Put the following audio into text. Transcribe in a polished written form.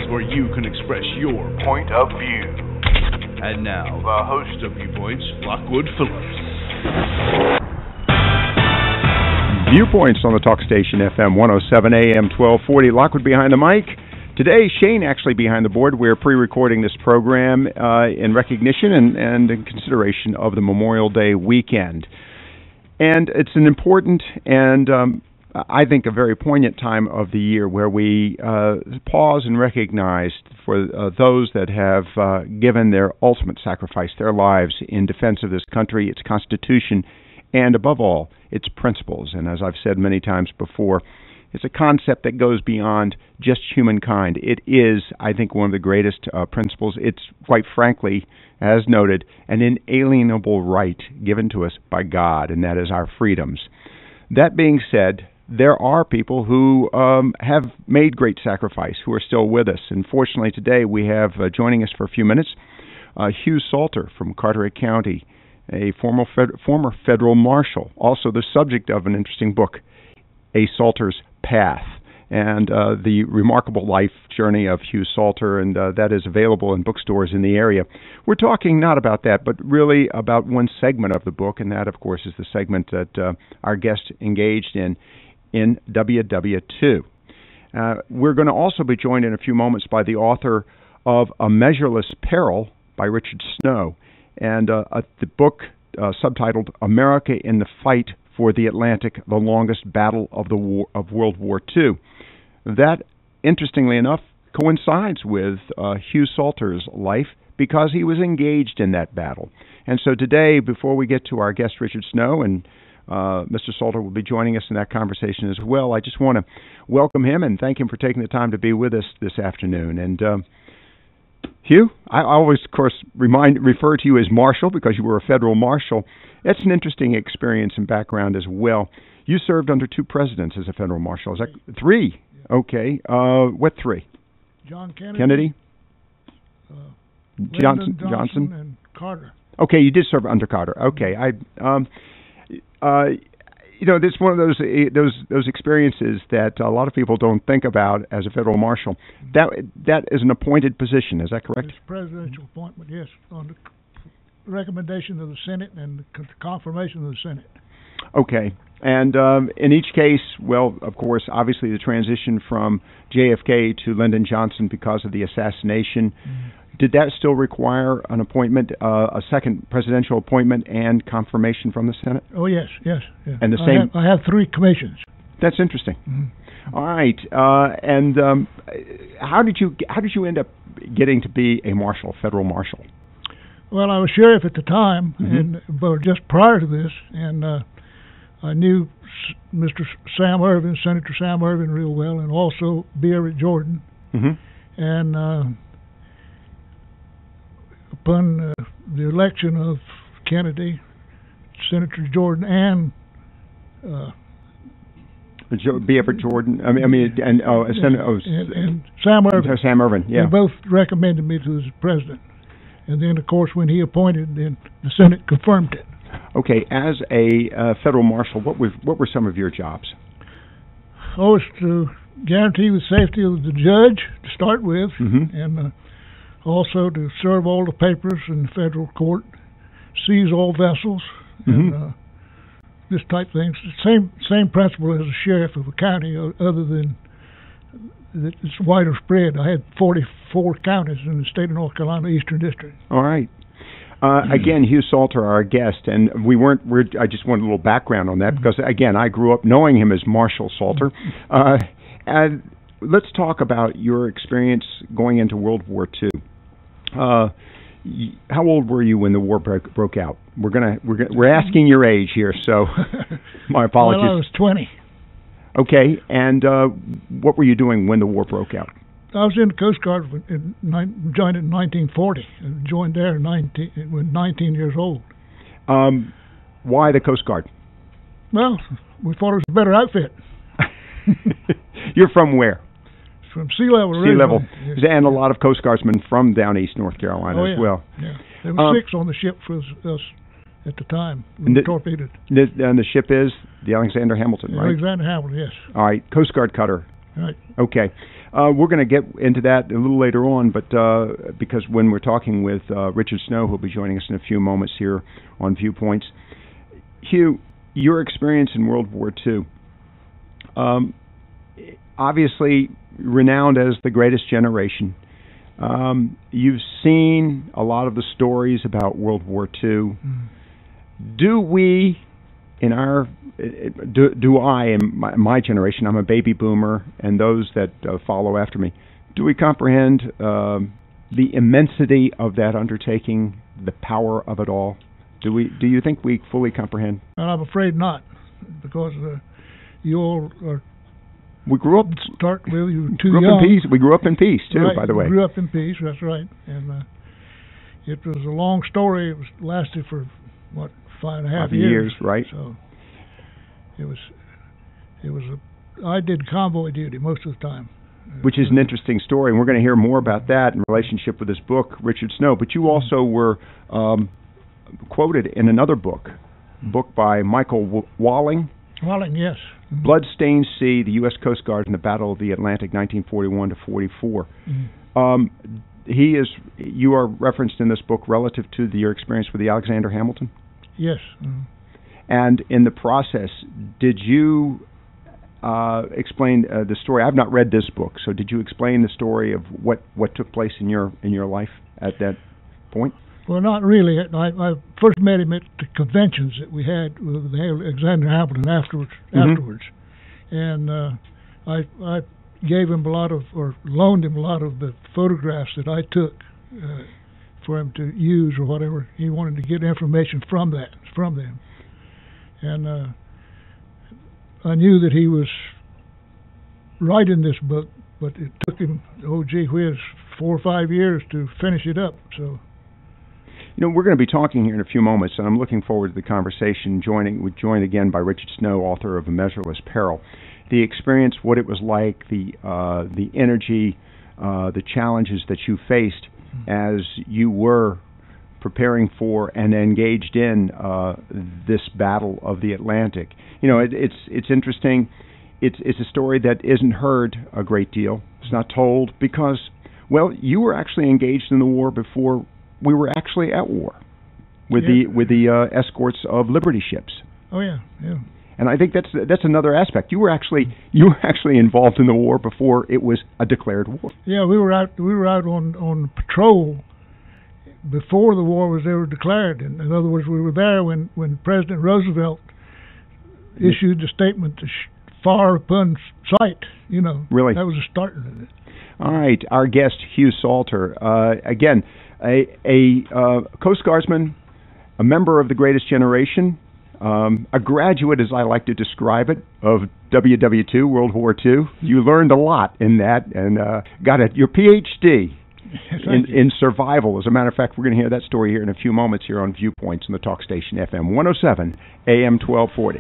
where you can express your point of view. And now, the host of Viewpoints, Lockwood Phillips. Viewpoints on the talk station, FM 107 AM 1240. Lockwood behind the mic. Today, Shane actually behind the board. We're pre-recording this program in recognition and in consideration of the Memorial Day weekend. And it's an important and I think a very poignant time of the year where we pause and recognize for those that have given their ultimate sacrifice, their lives in defense of this country, its Constitution, and above all, its principles. And as I've said many times before, it's a concept that goes beyond just humankind. It is, I think, one of the greatest principles. It's, quite frankly, as noted, an inalienable right given to us by God, and that is our freedoms. That being said, there are people who have made great sacrifice, who are still with us. And fortunately today we have joining us for a few minutes, Hugh Salter from Carteret County, a former federal marshal, also the subject of an interesting book, A Salter's Path, and the remarkable life journey of Hugh Salter, and that is available in bookstores in the area. We're talking not about that, but really about one segment of the book, and that, of course, is the segment that our guest engaged in WWII. We're going to also be joined in a few moments by the author of A Measureless Peril by Richard Snow, and the book subtitled America in the Fight for the Atlantic, the Longest Battle of World War II. That, interestingly enough, coincides with Hugh Salter's life because he was engaged in that battle. And so today, before we get to our guest Richard Snow, and Mr. Salter will be joining us in that conversation as well, I just want to welcome him and thank him for taking the time to be with us this afternoon. And Hugh, I always, of course, refer to you as Marshal because you were a federal marshal. It's an interesting experience and background as well. You served under two presidents as a federal marshal. Is that three? Okay. What three? John Kennedy? Johnson and Carter. Okay, you did serve under Carter. Okay. It's one of those experiences that a lot of people don't think about as a federal marshal. That is an appointed position. Is that correct? It's a presidential appointment, yes, on the recommendation of the Senate and the confirmation of the Senate. Okay. And in each case, well, of course, obviously the transition from JFK to Lyndon Johnson because of the assassination. Mm-hmm. Did that still require an appointment, a second presidential appointment, and confirmation from the Senate? Oh yes. And the same. I have three commissions. That's interesting. Mm-hmm. All right. And how did you end up getting to be a marshal, federal marshal? Well, I was sheriff at the time, mm-hmm. but just prior to this, and I knew Mr. Sam Ervin, Senator Sam Ervin, real well, and also B. Everett Jordan, mm-hmm. and. Upon the election of Kennedy, Senator Jordan and B. Everett Jordan, and Sam Ervin. Sam Ervin, yeah. They both recommended me to the president, and then, of course, when he appointed, then the Senate confirmed it. Okay, as a federal marshal, what were some of your jobs? Oh, it's to guarantee the safety of the judge to start with, mm-hmm. and also to serve all the papers in the federal court, seize all vessels, mm-hmm. and this type of things. Same principle as a sheriff of a county, other than that it's wider spread. I had 44 counties in the state of North Carolina, Eastern District. All right. Again, Hugh Salter, our guest, and I just want a little background on that because, again, I grew up knowing him as Marshal Salter. And let's talk about your experience going into World War II. How old were you when the war broke out? We're asking your age here, so my apologies. Well, I was 20. Okay, and what were you doing when the war broke out? I was in the Coast Guard, joined in 1940, and joined there when 19 years old. Why the Coast Guard? Well, we thought it was a better outfit. You're from where? From sea level. Sea level. Yes. And a lot of Coast Guardsmen from down east North Carolina as well. Yeah. There were 6 on the ship for us at the time. We were torpedoed. And the ship is the Alexander Hamilton, right? Alexander Hamilton, yes. All right. Coast Guard cutter. Right. Okay. We're going to get into that a little later on, but because when we're talking with Richard Snow, who'll be joining us in a few moments here on Viewpoints. Hugh, your experience in World War II, obviously renowned as the greatest generation. You've seen a lot of the stories about World War II. Do we, in our, do I, in my generation, I'm a baby boomer, and those that follow after me, do we comprehend the immensity of that undertaking, the power of it all? Do you think we fully comprehend? And I'm afraid not, because you all are. We grew up. Start with you too young. In peace. We grew up in peace too, right, by the way. We grew up in peace. That's right. And it was a long story. It lasted for what, 5.5 years. Right. So I did convoy duty most of the time. Which is an interesting story, and we're going to hear more about that in relationship with this book, Richard Snow. But you also were quoted in another book by Michael Walling. Walling, yes. Bloodstained Sea, the U.S. Coast Guard in the Battle of the Atlantic, 1941 to 44. You are referenced in this book relative to your experience with the Alexander Hamilton? Yes. And in the process, did you explain the story? I've not read this book, so did you explain the story of what took place in your life at that point? Well, not really. I first met him at the conventions that we had with Alexander Hamilton afterwards. And I gave him loaned him a lot of the photographs that I took for him to use or whatever. He wanted to get information from them. And I knew that he was writing this book, but it took him, 4 or 5 years to finish it up. So. We're going to be talking here in a few moments, and I'm looking forward to the conversation. We're joined again by Richard Snow, author of A Measureless Peril. The experience, what it was like, the energy, the challenges that you faced as you were preparing for and engaged in this battle of the Atlantic. It's interesting. It's a story that isn't heard a great deal. It's not told because, well, you were actually engaged in the war before we were actually at war with the escorts of Liberty ships. Oh yeah. And I think that's another aspect. You were actually involved in the war before it was a declared war. Yeah, we were out on patrol before the war was ever declared. In other words, we were there when President Roosevelt issued the statement to fire upon sight. Really, that was the start of it. All right, our guest Hugh Salter, again. A Coast Guardsman, a member of the greatest generation, a graduate, as I like to describe it, of WWII, World War II. You learned a lot in that and got your PhD in survival. As a matter of fact, we're going to hear that story here in a few moments here on Viewpoints on the talk station FM 107 AM 1240.